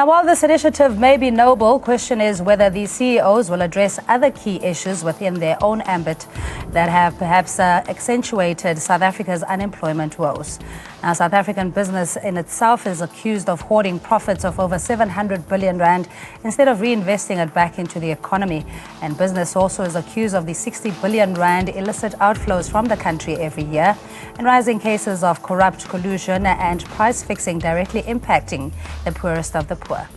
Now, while this initiative may be noble, question is whether these CEOs will address other key issues within their own ambit that have perhaps accentuated South Africa's unemployment woes. Now, South African business in itself is accused of hoarding profits of over 700 billion rand instead of reinvesting it back into the economy. And business also is accused of the 60 billion rand illicit outflows from the country every year, and rising cases of corrupt collusion and price fixing directly impacting the poorest of the poor.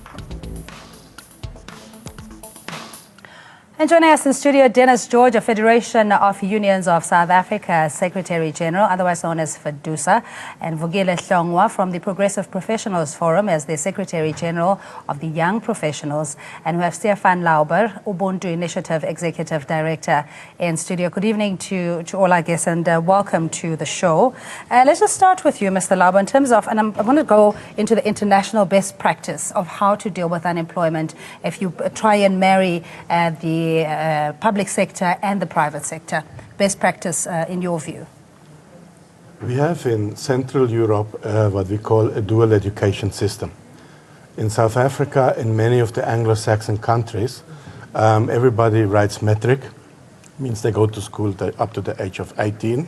And joining us in studio, Dennis George, a Federation of Unions of South Africa Secretary General, otherwise known as FEDUSA, and Vukile Hlongwa from the Progressive Professionals Forum as the Secretary General of the Young Professionals, and we have Stefan Lauber, Ubuntu Initiative Executive Director, in studio. Good evening to all our guests, and welcome to the show. Let's just start with you, Mr. Lauber, in terms of, and I'm going to go into the international best practice of how to deal with unemployment if you try and marry the public sector and the private sector. Best practice in your view? We have in Central Europe what we call a dual education system. In South Africa, in many of the Anglo-Saxon countries, everybody writes metric, means they go to school up to the age of 18,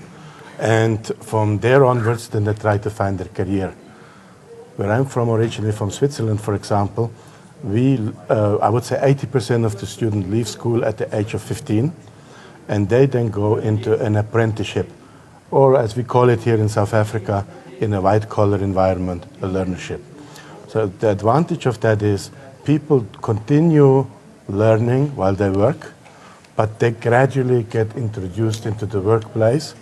and from there onwards then they try to find their career. Where I'm from, originally from Switzerland, for example, I would say 80% of the students leave school at the age of 15, and they then go into an apprenticeship, or as we call it here in South Africa, in a white-collar environment, a learnership. So the advantage of that is people continue learning while they work, but they gradually get introduced into the workplace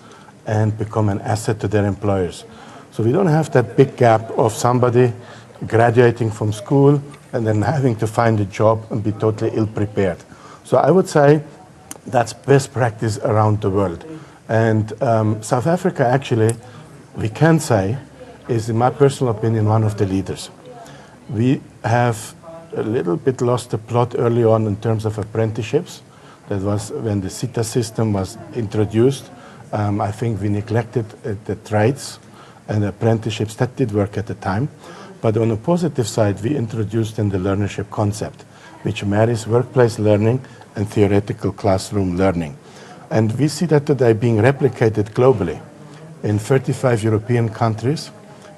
and become an asset to their employers. So we don't have that big gap of somebody graduating from school and then having to find a job and be totally ill-prepared. So I would say that's best practice around the world. And South Africa, actually, we can say, is, in my personal opinion, one of the leaders. We have a little bit lost the plot early on in terms of apprenticeships. That was when the SETA system was introduced. I think we neglected the trades and apprenticeships. That did work at the time. But on the positive side, we introduced in the learnership concept, which marries workplace learning and theoretical classroom learning. And we see that today being replicated globally in 35 European countries.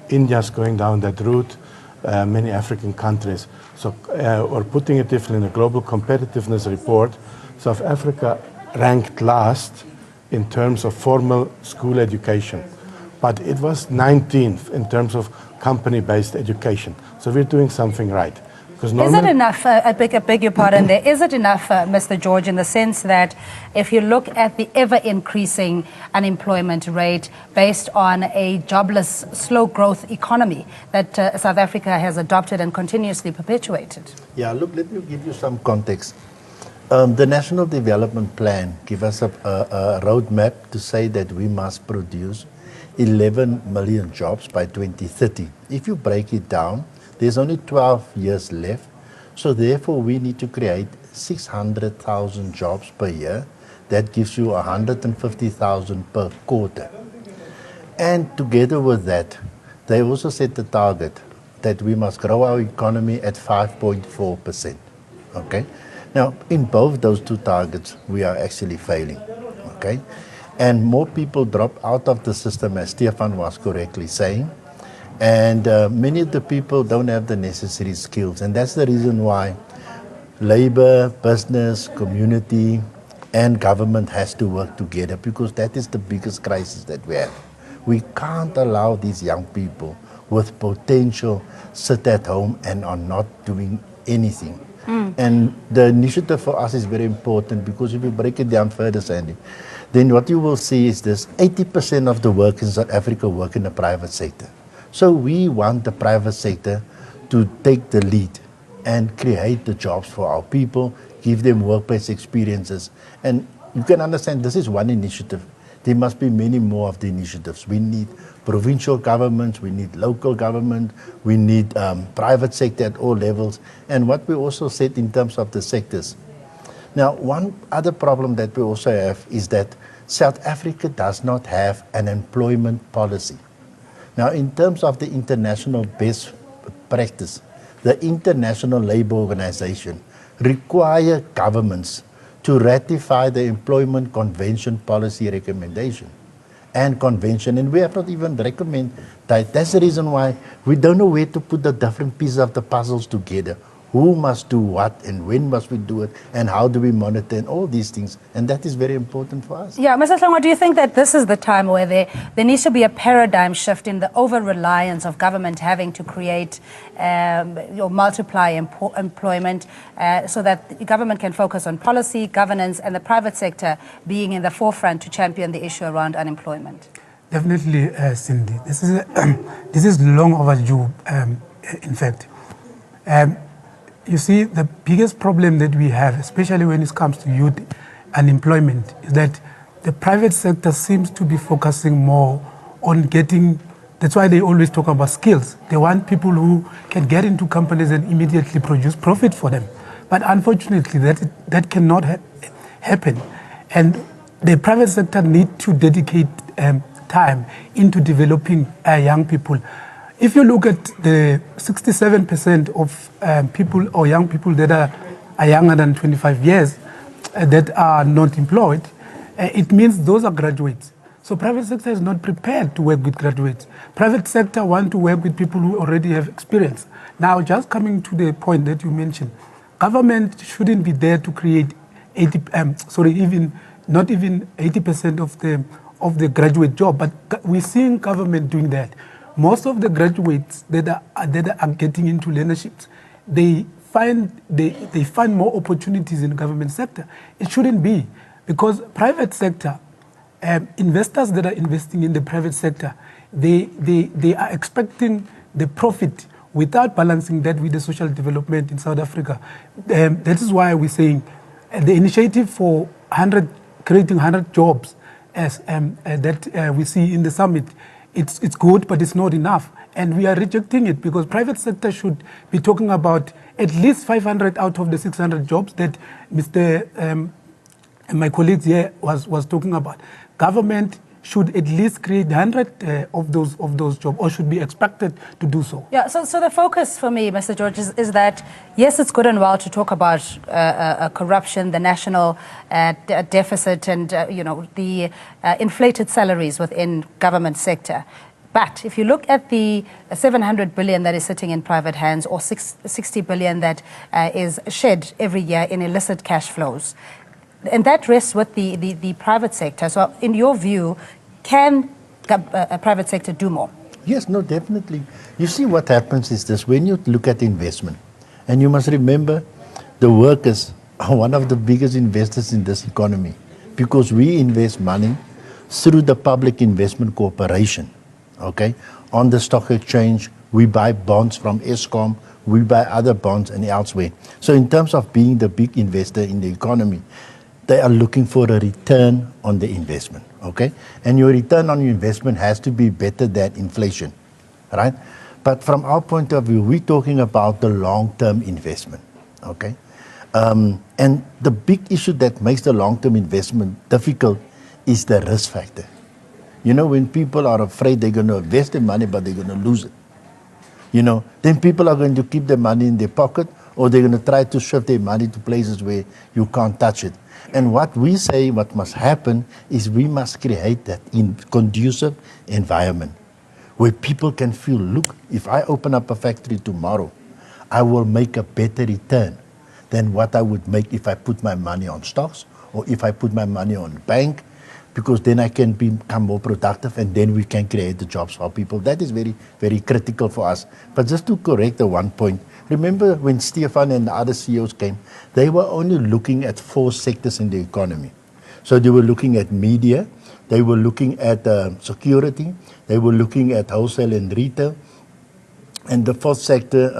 India's going down that route, many African countries. So, or putting it differently, in a global competitiveness report, South Africa ranked last in terms of formal school education. But it was 19th in terms of company-based education. So we're doing something right. Is it enough, I beg your pardon there, is it enough, Mr. George, in the sense that if you look at the ever-increasing unemployment rate based on a jobless, slow-growth economy that South Africa has adopted and continuously perpetuated? Yeah, look, let me give you some context. The National Development Plan gives us a roadmap to say that we must produce 11 million jobs by 2030. If you break it down, there's only 12 years left. So therefore, we need to create 600,000 jobs per year. That gives you 150,000 per quarter. And together with that, they also set the target that we must grow our economy at 5.4%. Okay? Now, in both those two targets, we are actually failing. Okay? And more people drop out of the system, as Stefan was correctly saying. And many of the people don't have the necessary skills. And that's the reason why labor, business, community, and government has to work together, because that is the biggest crisis that we have. We can't allow these young people with potential sit at home and are not doing anything. And the initiative for us is very important, because if you break it down further, Sandy, then what you will see is this: 80% of the workers in South Africa work in the private sector. So we want the private sector to take the lead and create the jobs for our people, give them workplace experiences. And you can understand this is one initiative. There must be many more of the initiatives. We need provincial governments, we need local government, we need private sector at all levels. And what we also said in terms of the sectors. Now, one other problem that we also have is that South Africa does not have an employment policy. Now, in terms of the international best practice, the International Labour Organization require governments to ratify the Employment Convention policy recommendation and convention, and we have not even recommend that. That's the reason why we don't know where to put the different pieces of the puzzles together. Who must do what, and when must we do it, and how do we monitor, and all these things. And that is very important for us. Yeah, Mr. Hlongwa, do you think that this is the time where there needs to be a paradigm shift in the over-reliance of government having to create or multiply employment so that the government can focus on policy, governance, and the private sector being in the forefront to champion the issue around unemployment? Definitely, Cindy. This is long overdue, in fact. You see, the biggest problem that we have, especially when it comes to youth unemployment, is that the private sector seems to be focusing more on getting, that's why they always talk about skills. They want people who can get into companies and immediately produce profit for them. But unfortunately, that cannot happen. And the private sector need to dedicate time into developing young people. If you look at the 67% of people or young people that are younger than 25 years that are not employed, it means those are graduates. So private sector is not prepared to work with graduates. Private sector want to work with people who already have experience. Now, just coming to the point that you mentioned, government shouldn't be there to create not even 80% of the graduate job, but we're seeing government doing that. Most of the graduates that are getting into leaderships, they find more opportunities in the government sector. It shouldn't be, because private sector, investors that are investing in the private sector, they are expecting the profit without balancing that with the social development in South Africa. That is why we're saying the initiative for creating 100 jobs as that we see in the summit, it's good, but it's not enough. And we are rejecting it because private sector should be talking about at least 500 out of the 600 jobs that my colleagues here was talking about. Government should at least create 100 of those jobs, or should be expected to do so. Yeah, so the focus for me, Mr. George, is that, yes, it's good and well to talk about corruption, the national deficit, and the inflated salaries within government sector. But if you look at the 700 billion that is sitting in private hands, or 60 billion that is shed every year in illicit cash flows, and that rests with the private sector. So in your view, can a private sector do more? Yes, no, definitely. You see, what happens is this: when you look at investment, and you must remember, the workers are one of the biggest investors in this economy, because we invest money through the Public Investment Corporation, okay? On the stock exchange, we buy bonds from Eskom, we buy other bonds and elsewhere. So in terms of being the big investor in the economy, they are looking for a return on the investment, okay? And your return on your investment has to be better than inflation, right? But from our point of view, we're talking about the long-term investment, okay? And the big issue that makes the long-term investment difficult is the risk factor. You know, when people are afraid they're going to invest their money, but they're going to lose it, then people are going to keep their money in their pocket, or they're going to try to shift their money to places where you can't touch it. And what we say, what must happen, is we must create that conducive environment where people can feel, look, if I open up a factory tomorrow, I will make a better return than what I would make if I put my money on stocks, or if I put my money on bank, because then I can become more productive, and then we can create the jobs for people. That is very, very critical for us. But just to correct the one point, remember when Stefan and the other CEOs came, they were only looking at 4 sectors in the economy. So they were looking at media, they were looking at security, they were looking at wholesale and retail, and the 4th sector,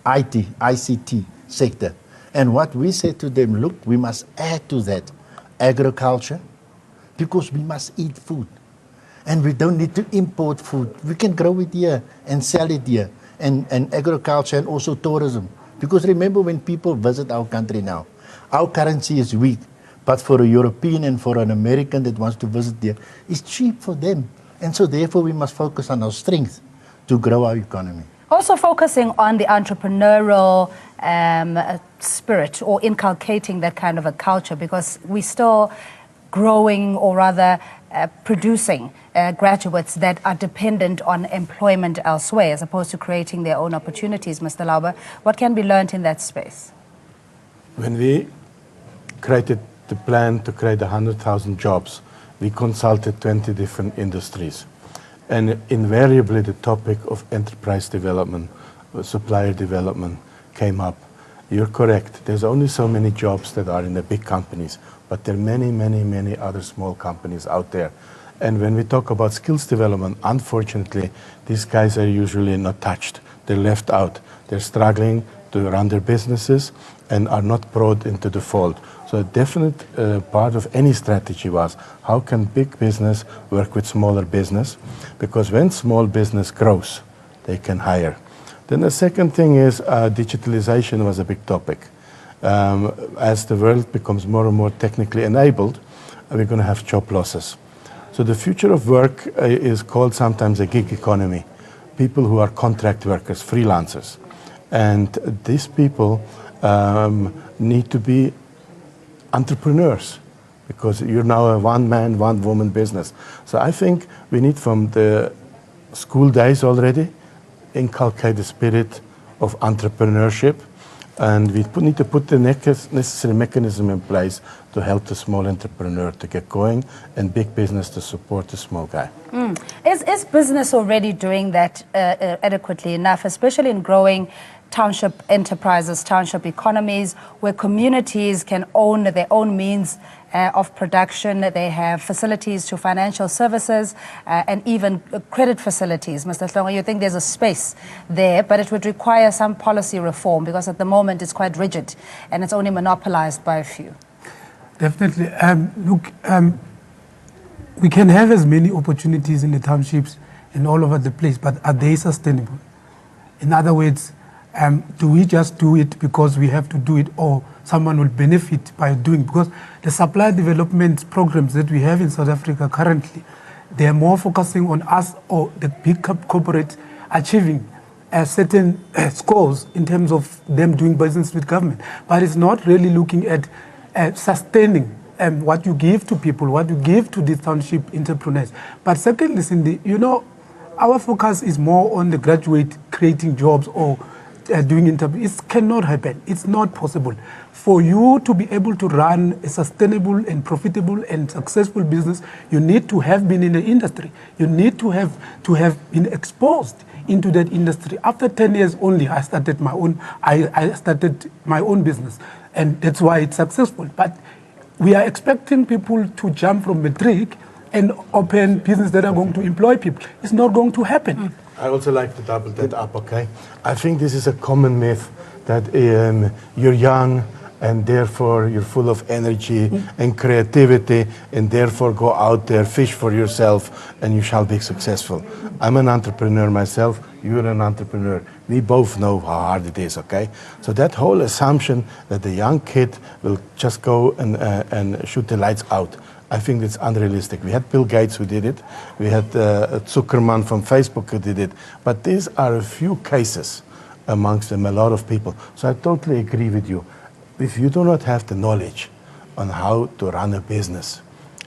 ICT sector. And what we said to them, look, we must add to that agriculture, because we must eat food. And we don't need to import food. We can grow it here and sell it here. And agriculture, and also tourism. Because remember, when people visit our country now, our currency is weak. But for a European and for an American that wants to visit there, it's cheap for them. And so therefore we must focus on our strength to grow our economy. Also focusing on the entrepreneurial spirit, or inculcating that kind of a culture, because we're still growing, or rather producing graduates that are dependent on employment elsewhere as opposed to creating their own opportunities. Mr. Lauber, what can be learned in that space? When we created the plan to create 100,000 jobs, we consulted 20 different industries. And invariably the topic of enterprise development, supplier development came up. You're correct. There's only so many jobs that are in the big companies, but there are many, many, many other small companies out there. And when we talk about skills development, unfortunately, these guys are usually not touched. They're left out. They're struggling to run their businesses and are not brought into the fold. So a definite part of any strategy was, how can big business work with smaller business? Because when small business grows, they can hire. Then the second thing is digitalization was a big topic. As the world becomes more and more technically enabled, we're going to have job losses. So the future of work is called sometimes a gig economy. People who are contract workers, freelancers. And these people need to be entrepreneurs, because you're now a one-man, one-woman business. So I think we need, from the school days already, inculcate the spirit of entrepreneurship, and we need to put the necessary mechanism in place to help the small entrepreneur to get going, and big business to support the small guy. Is business already doing that adequately enough, especially in growing township enterprises, township economies, where communities can own their own means of production? They have facilities to financial services and even credit facilities. Mr. Hlongwa, you think there's a space there, but it would require some policy reform, because at the moment it's quite rigid and it's only monopolized by a few. Definitely. Look, we can have as many opportunities in the townships and all over the place, but are they sustainable? In other words, do we just do it because we have to do it, or someone will benefit by doing? Because the supply development programs that we have in South Africa currently, they are more focusing on us, or the big corporates achieving certain scores in terms of them doing business with government. But it's not really looking at sustaining what you give to people, what you give to these township entrepreneurs. But secondly, Cindy, our focus is more on the graduate creating jobs or doing interviews. It cannot happen. It's not possible. For you to be able to run a sustainable and profitable and successful business, you need to have been in the industry. You need to have been exposed into that industry. After 10 years only, I started my own business, and that's why it's successful. But we are expecting people to jump from matric and open business that are going to employ people. It's not going to happen. I also like to double that up, okay? I think this is a common myth that you're young and therefore you're full of energy and creativity, and therefore go out there, fish for yourself, and you shall be successful. I'm an entrepreneur myself, you're an entrepreneur. We both know how hard it is, okay? So that whole assumption that the young kid will just go and shoot the lights out, I think it's unrealistic. We had Bill Gates who did it. We had Zuckerman from Facebook who did it. But these are a few cases amongst them, a lot of people. So I totally agree with you. If you do not have the knowledge on how to run a business,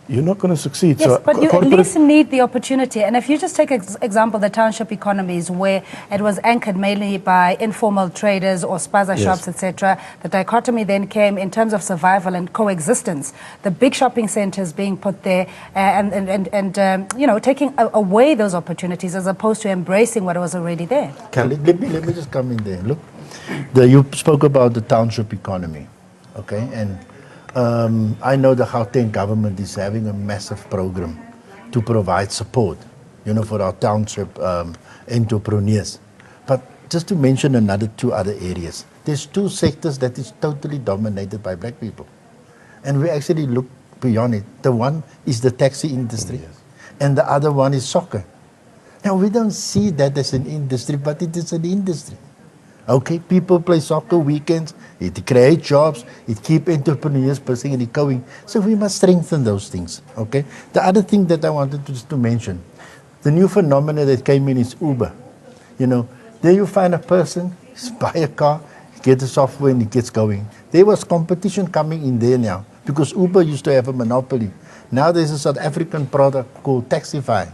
you're not going to succeed. Yes, so but you at least need the opportunity. And if you just take example, the township economies, where it was anchored mainly by informal traders or spaza shops, etc., the dichotomy then came in terms of survival and coexistence. The big shopping centers being put there and taking away those opportunities as opposed to embracing what was already there. Let me just come in there. Look, you spoke about the township economy, okay? And I know the Gauteng government is having a massive program to provide support, for our township entrepreneurs. But just to mention two other areas, there's two sectors that is totally dominated by black people. And we actually look beyond it. The one is the taxi industry, and the other one is soccer. Now, we don't see that as an industry, but it is an industry. Okay, people play soccer weekends, it creates jobs, it keeps entrepreneurs busy and going. So we must strengthen those things, okay? The other thing that I wanted to mention, the new phenomenon that came in is Uber. Then you find a person, buy a car, get the software and it gets going. There was competition coming in there now because Uber used to have a monopoly. Now there's a South African product called Taxify.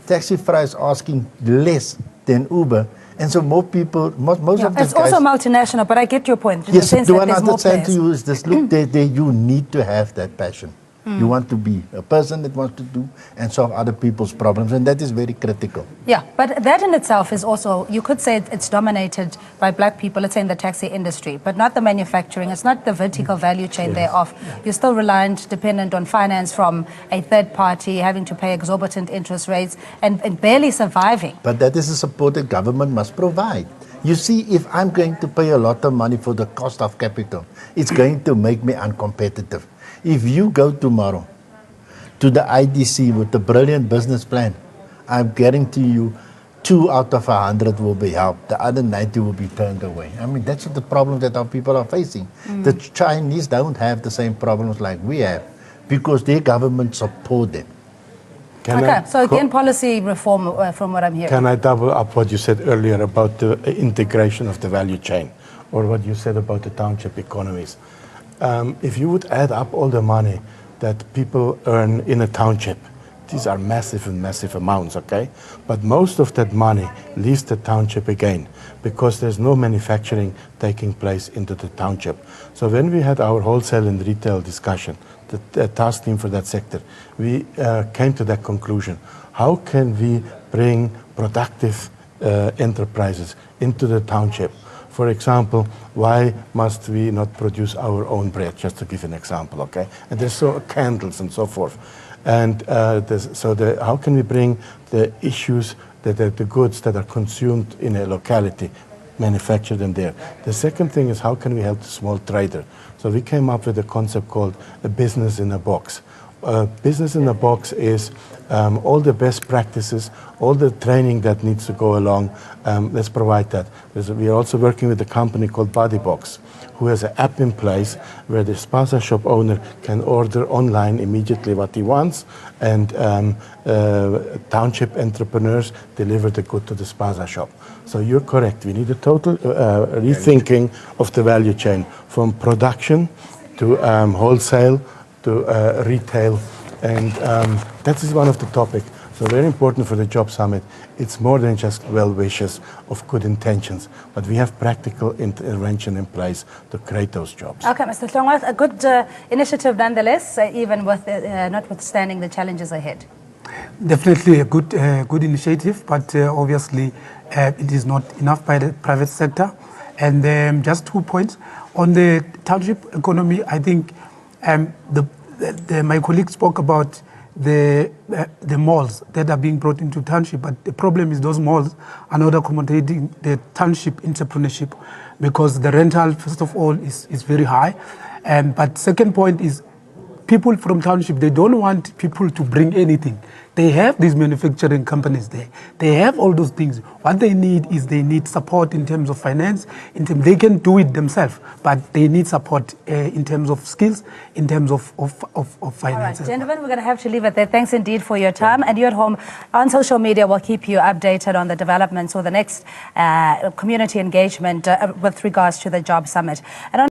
Taxify is asking less than Uber. And so more people, most of the guys... It's also multinational, but I get your point. Yes, the one I'm saying to you is this, look, you need to have that passion. You want to be a person that wants to do and solve other people's problems, and that is very critical. Yeah, but that in itself is also, you could say it's dominated by black people, let's say in the taxi industry, but not the manufacturing. It's not the vertical value chain thereof. You're still reliant, dependent on finance from a third party, having to pay exorbitant interest rates and barely surviving. But that is a support the government must provide. You see, if I'm going to pay a lot of money for the cost of capital, it's going to make me uncompetitive. If you go tomorrow to the IDC with a brilliant business plan, I guarantee you 2 out of 100 will be helped. The other 90 will be turned away. I mean, that's the problem that our people are facing. The Chinese don't have the same problems like we have because their government support them. So again, policy reform from what I'm hearing. Can I double up what you said earlier about the integration of the value chain, or what you said about the township economies? If you would add up all the money that people earn in a township, these are massive and massive amounts, okay? But most of that money leaves the township again because there's no manufacturing taking place into the township. So when we had our wholesale and retail discussion, the task team for that sector, we came to that conclusion. How can we bring productive enterprises into the township? For example, why must we not produce our own bread, just to give an example, okay? And there's candles and so forth. And how can we bring the issues, the goods that are consumed in a locality, manufacture them there? The second thing is, how can we help the small trader? So we came up with a concept called a business in a box. Business in a box is all the best practices, all the training that needs to go along. Let's provide that. We are also working with a company called Bodybox, who has an app in place where the spaza shop owner can order online immediately what he wants, and township entrepreneurs deliver the good to the spaza shop. So you're correct. We need a total rethinking of the value chain, from production to wholesale to retail, and that is one of the topics. So very important for the Job Summit. It's more than just well wishes of good intentions, but we have practical intervention in place to create those jobs. Okay, Mr. Hlongwa, a good initiative nonetheless, even with notwithstanding the challenges ahead. Definitely a good initiative, but obviously it is not enough by the private sector. And just 2 points on the township economy. I think my colleague spoke about the malls that are being brought into township, but the problem is those malls are not accommodating the township entrepreneurship because the rental, first of all, is very high. But second point is, people from township, they don't want people to bring anything. They have these manufacturing companies there. They have all those things. What they need is they need support in terms of finance. They can do it themselves, but they need support in terms of skills, in terms of finance. All right, gentlemen, we're going to have to leave it there. Thanks indeed for your time. And you at home on social media will keep you updated on the developments or the next community engagement with regards to the Job Summit. And